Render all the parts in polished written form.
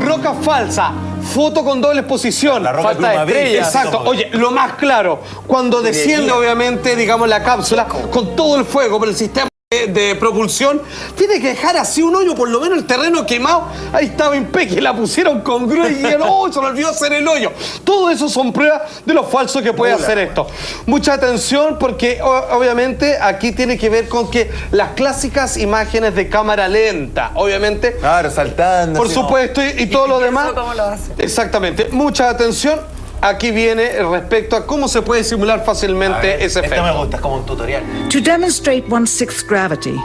roca falsa, foto con doble exposición. La roca falta de estrella. Exacto. Oye, lo más claro, cuando desciende, obviamente, digamos, la cápsula, con todo el fuego, pero el sistema de propulsión, tiene que dejar así un hoyo, por lo menos el terreno quemado. Ahí estaba Impec, la pusieron con grúa y el hoyo, se le olvidó hacer el hoyo. Todo eso son pruebas de lo falso que puede hacer esto. Mucha atención, porque obviamente aquí tiene que ver con que las clásicas imágenes de cámara lenta, obviamente. Claro, saltando. Por supuesto, y todo lo demás. ¿Cómo lo hace? Exactamente. Mucha atención. Aquí viene respecto a cómo se puede simular fácilmente ese efecto. Esto me gusta, es como un tutorial. To demonstrate 1/6 gravity,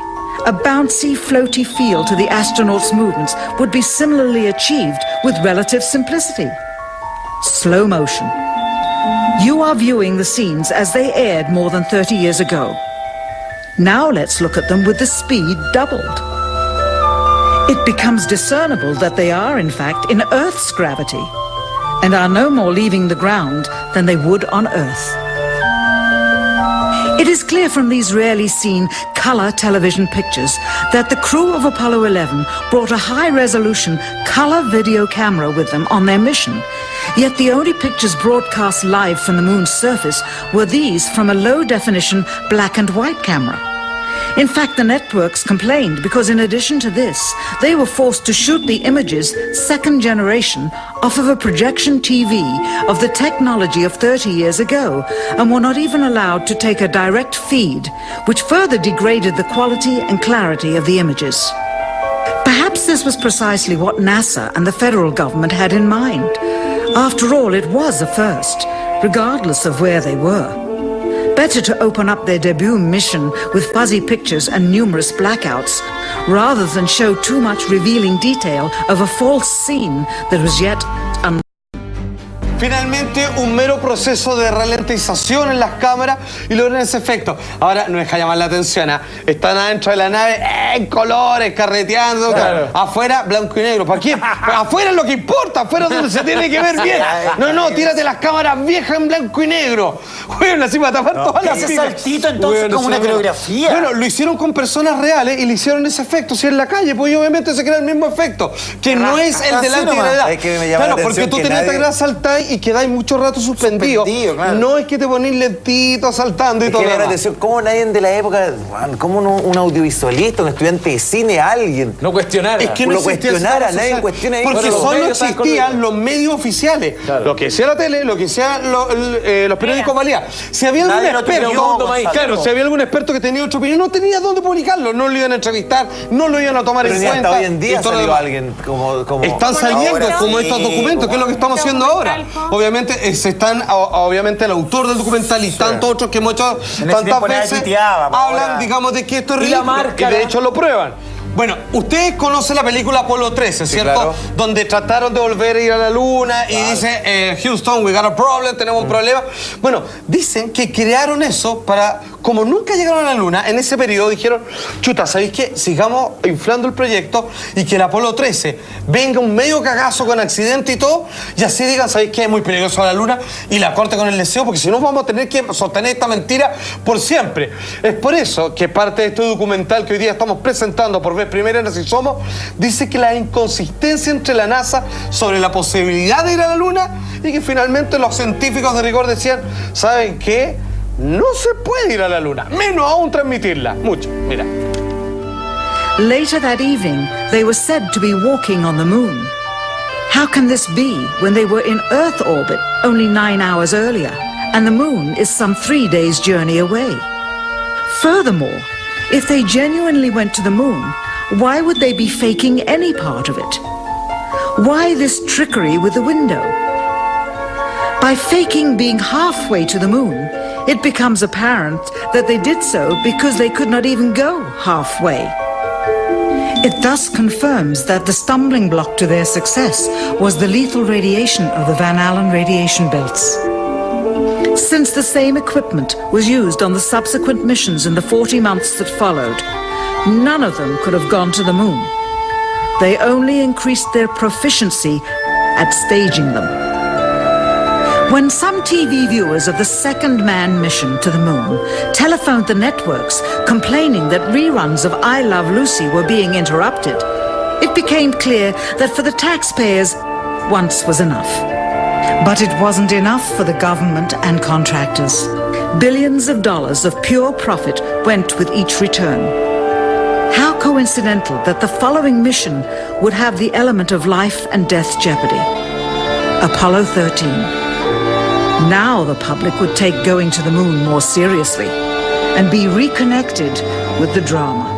a bouncy, floaty feel to the astronaut's movements would be similarly achieved with relative simplicity. Slow motion. You are viewing the scenes as they aired more than 30 years ago. Now let's look at them with the speed doubled. It becomes discernible that they are, in fact, in Earth's gravity, and are no more leaving the ground than they would on Earth. It is clear from these rarely seen color television pictures that the crew of Apollo 11 brought a high-resolution color video camera with them on their mission, yet the only pictures broadcast live from the moon's surface were these from a low-definition black and white camera. In fact, the networks complained because in addition to this, they were forced to shoot the images, second generation, off of a projection TV of the technology of 30 years ago, and were not even allowed to take a direct feed, which further degraded the quality and clarity of the images. Perhaps this was precisely what NASA and the federal government had in mind. After all, it was a first, regardless of where they were. Better to open up their debut mission with fuzzy pictures and numerous blackouts, rather than show too much revealing detail of a false scene that was yet Finalmente, un mero proceso de ralentización en las cámaras y logran ese efecto. Ahora, no deja llamar la atención, ¿eh? Están adentro de la nave en colores, carreteando. Claro. Afuera, blanco y negro. ¿Para quién? Afuera es lo que importa, afuera es donde se tiene que ver bien. No, tírate las cámaras viejas en blanco y negro. Bueno, así para tapar todas las ese saltito, entonces, como una coreografía. Bueno, lo hicieron con personas reales y le hicieron ese efecto. Si en la calle, pues obviamente se crea el mismo efecto, que no es el de la antigravedad. Claro, porque tú tenés antigravedad, saltáis y quedáis mucho rato suspendido. Claro. No es que te ponís lentito saltando y todo. Que atención, ¿cómo nadie de la época, cómo un audiovisualista, un estudiante de cine, alguien no cuestionara? Es que no lo cuestionara, nadie cuestiona eso. Porque solo existían los medios oficiales. Claro. Lo que decía la tele, lo que decían los periódicos valía. Si había algún experto, si había algún experto que tenía otra opinión, no tenía dónde publicarlo, no lo iban a entrevistar, no lo iban a tomar en cuenta. Hasta hoy en día salió alguien como están saliendo como estos documentos, que es lo que estamos haciendo ahora. Obviamente obviamente el autor del documental y tantos otros que hemos hecho tantas veces hablan, digamos, de que esto es ridículo, y de hecho lo prueban. Bueno, ustedes conocen la película Apolo 13, ¿cierto? Sí, claro. Donde trataron de volver a ir a la luna y dice, Houston, we got a problem, tenemos un problema. Bueno, dicen que crearon eso para, como nunca llegaron a la luna, en ese periodo dijeron, chuta, ¿sabéis qué? Sigamos inflando el proyecto y que el Apolo 13 venga un medio cagazo con accidente y todo, y así digan, ¿sabéis qué? Es muy peligroso la luna y la corte con el deseo, porque si no vamos a tener que sostener esta mentira por siempre. Es por eso que parte de este documental que hoy día estamos presentando por vez primera en Así Somos, dice que la inconsistencia entre la NASA sobre la posibilidad de ir a la Luna y que finalmente los científicos de rigor decían, ¿saben qué? No se puede ir a la Luna, menos aún transmitirla. Mucho, mira. Later that evening, they were said to be walking on the moon. How can this be when they were in Earth orbit only 9 hours earlier, and the moon is some 3 days' journey away? Furthermore, if they genuinely went to the moon, why would they be faking any part of it? Why this trickery with the window? By faking being halfway to the moon, it becomes apparent that they did so because they could not even go halfway. It thus confirms that the stumbling block to their success was the lethal radiation of the Van Allen radiation belts. Since the same equipment was used on the subsequent missions in the 40 months that followed, none of them could have gone to the moon. They only increased their proficiency at staging them. When some TV viewers of the second manned mission to the moon telephoned the networks complaining that reruns of I Love Lucy were being interrupted, It became clear that for the taxpayers, once was enough. But it wasn't enough for the government and contractors. Billions of dollars of pure profit went with each return. How coincidental that the following mission would have the element of life and death jeopardy. Apollo 13. Now the public would take going to the moon more seriously and be reconnected with the drama.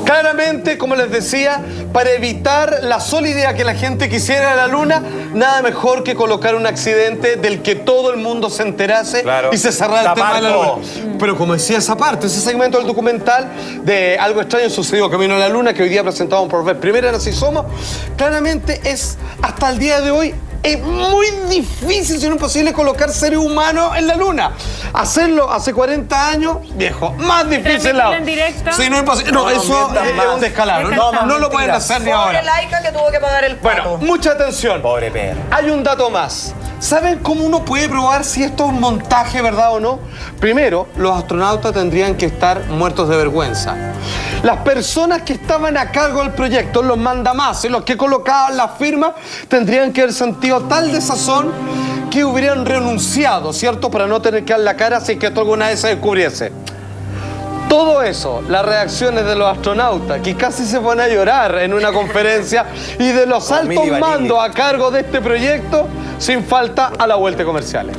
Claramente, como les decía, para evitar la sola idea que la gente quisiera a la Luna, nada mejor que colocar un accidente del que todo el mundo se enterase y se cerrara el tema de la Luna. Pero como decía esa parte, ese segmento del documental de algo extraño sucedió camino a la Luna, que hoy día presentamos por vez primera en Así Somos, claramente es, hasta el día de hoy, es muy difícil, si no imposible, colocar seres humanos en la Luna. Hacerlo hace 40 años, viejo, más difícil. ¿En directo? Sí, no es imposible. No, eso es un descalabro. No lo pueden hacer ni ahora. Pobre laica que tuvo que pagar el pato. Bueno, mucha atención. Pobre perro. Hay un dato más. ¿Saben cómo uno puede probar si esto es un montaje, verdad o no? Primero, los astronautas tendrían que estar muertos de vergüenza. Las personas que estaban a cargo del proyecto, los mandamases, los que colocaban las firmas, tendrían que haber sentido tal desazón que hubieran renunciado, ¿cierto? Para no tener que dar la cara si es que esto alguna vez se descubriese. Todo eso, las reacciones de los astronautas, que casi se van a llorar en una conferencia, y de los altos mandos a cargo de este proyecto, sin falta a la vuelta comerciales.